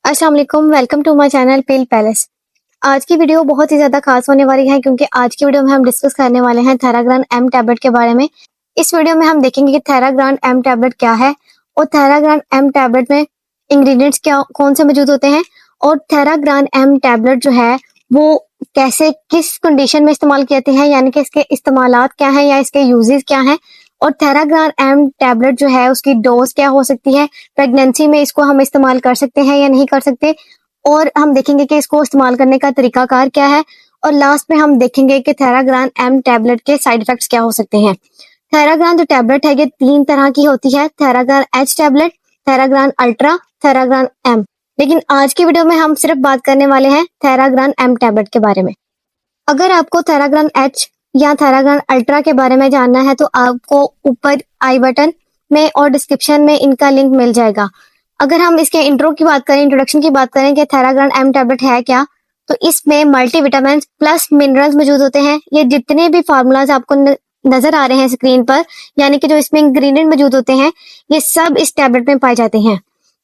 अस्सलाम वालेकुम, welcome to my channel pill palace. आज की वीडियो बहुत ही ज़्यादा खास होने वाली है क्योंकि आज की वीडियो में हम डिस्कस करने वाले हैं थेराग्रान एम टैबलेट के बारे में। इस वीडियो में हम देखेंगे कि थेराग्रान एम टैबलेट क्या है और थेराग्रान एम टैबलेट में इंग्रेडिएंट्स क्या कौन से मौजूद होते हैं और थेराग्रान एम टैबलेट जो है वो कैसे किस कंडीशन में इस्तेमाल किए जाते हैं, यानी कि इसके इस्तेमालात क्या हैं या इसके यूजेस क्या हैं, और थेराग्रान एम टैबलेट जो है उसकी डोज क्या हो सकती है, प्रेगनेंसी में इसको हम इस्तेमाल कर सकते हैं या नहीं कर सकते, और हम देखेंगे कि इसको इस्तेमाल करने का तरीकाकार क्या है, और लास्ट में हम देखेंगे कि थेराग्रान एम टैबलेट के साइड इफेक्ट्स क्या हो सकते हैं। थेराग्रान जो टैबलेट है ये 3 तरह की होती है, Theragran H tablet, Theragran ultra, Theragran M. लेकिन आज की वीडियो में हम सिर्फ बात करने वाले हैं थेराग्रान एम टैबलेट के बारे में। अगर आपको थेराग्रान एच या थेराग्रान अल्ट्रा के बारे में जानना है तो आपको ऊपर आई बटन में और डिस्क्रिप्शन में इनका लिंक मिल जाएगा। अगर हम इसके इंट्रो की बात करें, इंट्रोडक्शन की बात करें कि थेराग्रान एम टैबलेट है क्या, तो इसमें मल्टीविटामिन प्लस मिनरल्स मौजूद होते हैं। ये जितने भी फार्मूलाज आपको नजर आ रहे हैं स्क्रीन पर, यानी कि जो इसमें इंग्रेडिएंट मौजूद होते हैं, ये सब इस टैबलेट में पाए जाते हैं।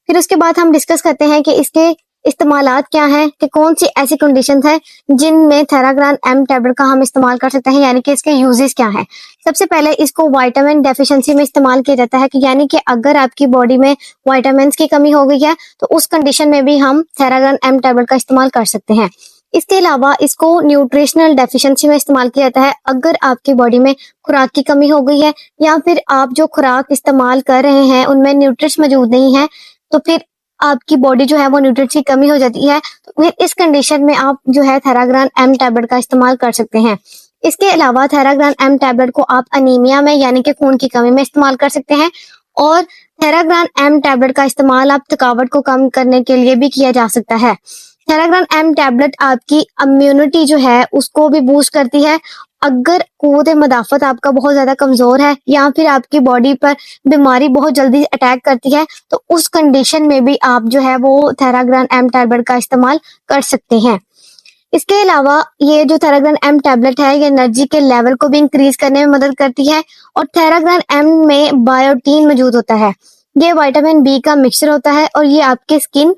फिर उसके बाद हम डिस्कस करते हैं कि इसके इस्तेमालात क्या हैं, कि कौन सी ऐसी कंडीशंस हैं जिनमें थेराग्रान एम टैबलेट का हम इस्तेमाल कर सकते हैं, यानी कि इसके यूजेस क्या हैं। सबसे पहले इसको विटामिन डेफिशिएंसी में इस्तेमाल किया जाता है, कि यानी कि अगर आपकी बॉडी में विटामिन्स की कमी हो गई है तो उस कंडीशन में भी हम थेराग्रान एम टैबलेट का इस्तेमाल कर सकते हैं। इसके अलावा इसको न्यूट्रिशनल डेफिशिएंसी में इस्तेमाल किया जाता है, अगर आपकी बॉडी में खुराक की कमी हो गई है या फिर आप जो खुराक इस्तेमाल कर रहे हैं उनमें न्यूट्रिएंट्स मौजूद नहीं है, तो फिर आपकी बॉडी जो है वो न्यूट्रिएंट्स की कमी हो जाती है, तो फिर इस कंडीशन में आप जो है थेराग्रान एम टैबलेट का इस्तेमाल कर सकते हैं। इसके अलावा थेराग्रान एम टैबलेट को आप अनीमिया में यानी कि खून की कमी में इस्तेमाल कर सकते हैं, और थेराग्रान एम टैबलेट का इस्तेमाल आप थकावट को कम करने के लिए भी किया जा सकता है। थेराग्रान एम टैबलेट आपकी इम्यूनिटी जो है उसको भी बूस्ट करती है। अगर कुव्वत मदाफत आपका बहुत ज्यादा कमजोर है या फिर आपकी बॉडी पर बीमारी बहुत जल्दी अटैक करती है, तो उस कंडीशन में भी आप जो है वो थेराग्रान एम टैबलेट का इस्तेमाल कर सकते हैं। इसके अलावा ये जो थेराग्रान एम टैबलेट है ये एनर्जी के लेवल को भी इंक्रीज करने में मदद करती है, और थेराग्रान एम में बायोटीन मौजूद होता है। ये विटामिन बी का मिक्सचर होता है और ये आपके स्किन,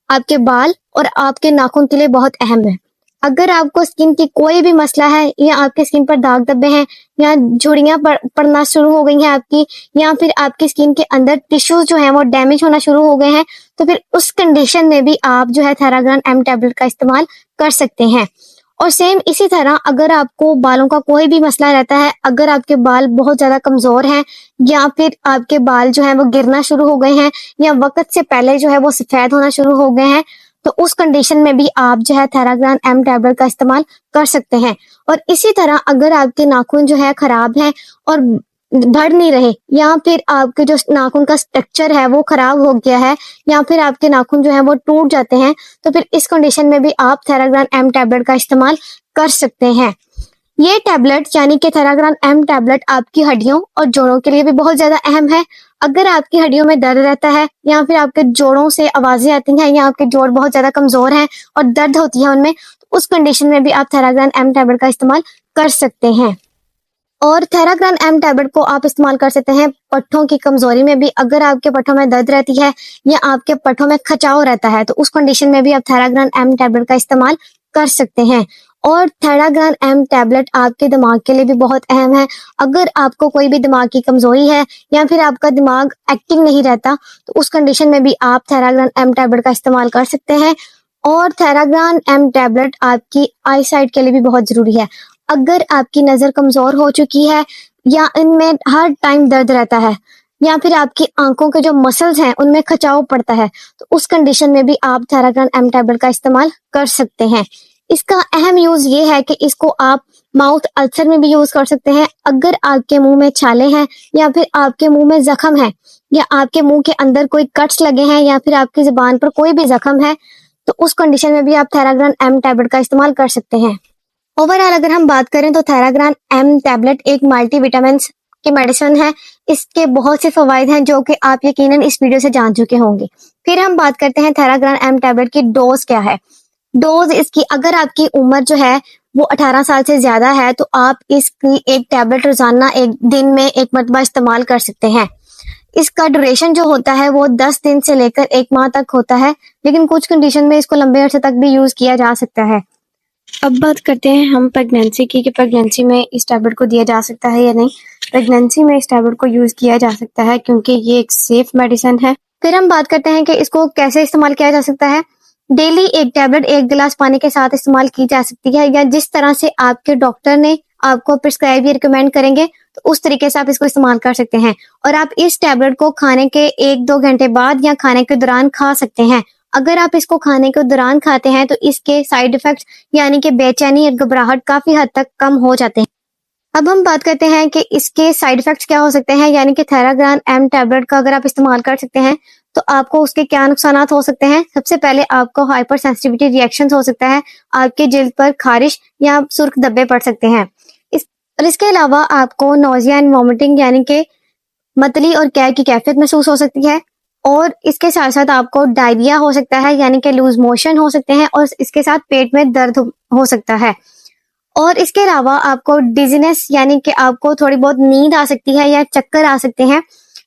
आपके बाल और आपके नाखून के लिए बहुत अहम है। अगर आपको स्किन की कोई भी मसला है, या आपके स्किन पर दाग धब्बे हैं, या झुर्रियां पड़ना शुरू हो गई हैं आपकी, या फिर आपकी स्किन के अंदर टिश्यूज जो हैं वो डैमेज होना शुरू हो गए हैं, तो फिर उस कंडीशन में भी आप जो है थेराग्रान एम टैबलेट का इस्तेमाल कर सकते हैं। और सेम इसी तरह अगर आपको बालों का कोई भी मसला रहता है, अगर आपके बाल बहुत ज्यादा कमजोर हैं या फिर आपके बाल जो है वो गिरना शुरू हो गए हैं या वक्त से पहले जो है वो सफेद होना शुरू हो गए हैं, तो उस कंडीशन में भी आप जो है थेराग्रान एम टैबलेट का इस्तेमाल कर सकते हैं। और इसी तरह अगर आपके नाखून जो है खराब है और बढ़ नहीं रहे, या फिर आपके जो नाखून का स्ट्रक्चर है वो खराब हो गया है, या फिर आपके नाखून जो है वो टूट जाते हैं, तो फिर इस कंडीशन में भी आप थेराग्रान एम टैबलेट का इस्तेमाल कर सकते हैं। ये टैबलेट यानी कि थेराग्रान एम टैबलेट आपकी हड्डियों और जोड़ों के लिए भी बहुत ज्यादा अहम है। अगर आपकी हड्डियों में दर्द रहता है या फिर आपके जोड़ों से आवाजें आती हैं या आपके जोड़ बहुत ज्यादा कमजोर हैं और दर्द होती है उनमें, तो उस कंडीशन में भी आप थेराग्रान एम टैबलेट का इस्तेमाल कर सकते हैं। और थेराग्रान एम टैबलेट को आप इस्तेमाल कर सकते हैं पट्ठों की कमजोरी में भी। अगर आपके पट्ठों में दर्द रहती है या आपके पट्ठों में खचाव रहता है, तो उस कंडीशन में भी आप थेराग्रान एम टैबलेट का इस्तेमाल कर सकते हैं। और थेराग्रान एम टैबलेट आपके दिमाग के लिए भी बहुत अहम है। अगर आपको कोई भी दिमाग की कमजोरी है या फिर आपका दिमाग एक्टिव नहीं रहता, तो उस कंडीशन में भी आप थेराग्रान एम टैबलेट का इस्तेमाल कर सकते हैं। और थेराग्रान एम टैबलेट आपकी आई साइट के लिए भी बहुत जरूरी है। अगर आपकी नजर कमजोर हो चुकी है या इनमें हर टाइम दर्द रहता है, या फिर आपकी आंखों के जो मसल्स हैं उनमें खचाव पड़ता है, तो उस कंडीशन में भी आप थेराग्रान एम टैबलेट का इस्तेमाल कर सकते हैं। इसका अहम यूज ये है कि इसको आप माउथ अल्सर में भी यूज कर सकते हैं। अगर आपके मुंह में छाले हैं या फिर आपके मुंह में जख्म है या आपके मुंह के अंदर कोई कट्स लगे हैं या फिर आपकी जुबान पर कोई भी जख्म है, तो उस कंडीशन में भी आप थेराग्रान एम टैबलेट का इस्तेमाल कर सकते हैं। ओवरऑल अगर हम बात करें तो थेराग्रान एम टैबलेट एक मल्टीविटामिन की मेडिसिन है। इसके बहुत से फवाइद हैं जो कि आप यकीनन इस वीडियो से जान चुके होंगे। फिर हम बात करते हैं थेराग्रान एम टैबलेट की डोज क्या है। डोज इसकी, अगर आपकी उम्र जो है वो 18 साल से ज्यादा है, तो आप इसकी एक टैबलेट रोजाना एक दिन में एक मरतबा इस्तेमाल कर सकते हैं। इसका ड्यूरेशन जो होता है वो 10 दिन से लेकर 1 माह तक होता है, लेकिन कुछ कंडीशन में इसको लंबे अरसे तक भी यूज किया जा सकता है। अब बात करते हैं हम प्रेगनेंसी की कि प्रेगनेंसी में इस टैबलेट को दिया जा सकता है या नहीं। प्रेगनेंसी में इस टैबलेट को यूज किया जा सकता है क्योंकि ये एक सेफ मेडिसिन है। फिर हम बात करते हैं कि इसको कैसे इस्तेमाल किया जा सकता है। डेली एक टैबलेट 1 गिलास पानी के साथ इस्तेमाल की जा सकती है, या जिस तरह से आपके डॉक्टर ने आपको प्रिस्क्राइब या रिकमेंड करेंगे तो उस तरीके से आप इसको इस्तेमाल कर सकते हैं। और आप इस टैबलेट को खाने के 1-2 घंटे बाद या खाने के दौरान खा सकते हैं। अगर आप इसको खाने के दौरान खाते हैं तो इसके साइड इफेक्ट्स यानी कि बेचैनी और घबराहट काफी हद तक कम हो जाते हैं। अब हम बात करते हैं कि इसके साइड इफेक्ट्स क्या हो सकते हैं, यानी कि थेराग्रान एम टैबलेट का अगर आप इस्तेमाल कर सकते हैं तो आपको उसके क्या नुकसानात हो सकते हैं। सबसे पहले आपको हाइपर सेंसिटिविटी रिएक्शन हो सकता है, आपके जिल्द पर खारिश या सुर्ख धब्बे पड़ सकते हैं। इसके अलावा आपको नोजिया एंड वॉमिटिंग यानी कि मतली और कैर की कैफियत महसूस हो सकती है, और इसके साथ साथ आपको डायरिया हो सकता है यानी कि लूज मोशन हो सकते हैं, और इसके साथ पेट में दर्द हो सकता है। और इसके अलावा आपको डिजीनेस यानी कि आपको थोड़ी बहुत नींद आ सकती है या चक्कर आ सकते हैं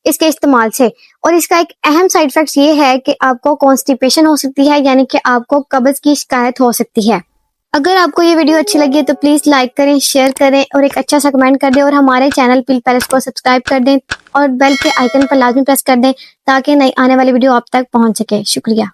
इसके इस्तेमाल से। और इसका एक अहम साइड इफेक्ट ये है कि आपको कॉन्स्टिपेशन हो सकती है यानी कि आपको कब्ज की शिकायत हो सकती है। अगर आपको ये वीडियो अच्छी लगी है तो प्लीज लाइक करें, शेयर करें और एक अच्छा सा कमेंट कर दें, और हमारे चैनल पिल पैलेस को सब्सक्राइब कर दें और बेल के आइकन पर लाजमी प्रेस कर दें ताकि नई आने वाली वीडियो आप तक पहुंच सके। शुक्रिया।